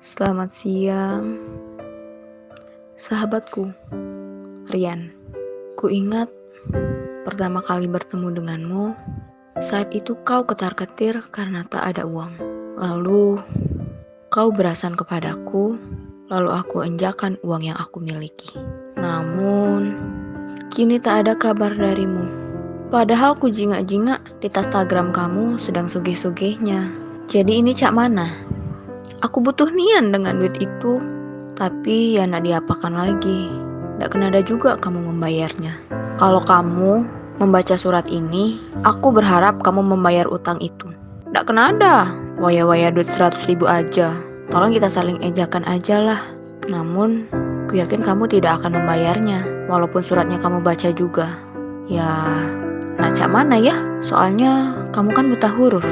Selamat siang, sahabatku, Rian. Ku ingat pertama kali bertemu denganmu, saat itu kau ketar-ketir karena tak ada uang. Lalu, kau berasan kepadaku, lalu aku enjakan uang yang aku miliki. Namun, kini tak ada kabar darimu. Padahal ku jingak-jingak di tas Instagram kamu sedang sugih-sugihnya. Jadi ini cak mana? Aku butuh nian dengan duit itu, tapi ya nak diapakan lagi. Ndak kenada juga kamu membayarnya. Kalau kamu membaca surat ini, aku berharap kamu membayar utang itu. Ndak kenada, waya-waya duit 100.000 aja. Tolong kita saling ejakan aja lah. Namun, ku yakin kamu tidak akan membayarnya, walaupun suratnya kamu baca juga. Ya, nak cak mana ya? Soalnya kamu kan buta huruf.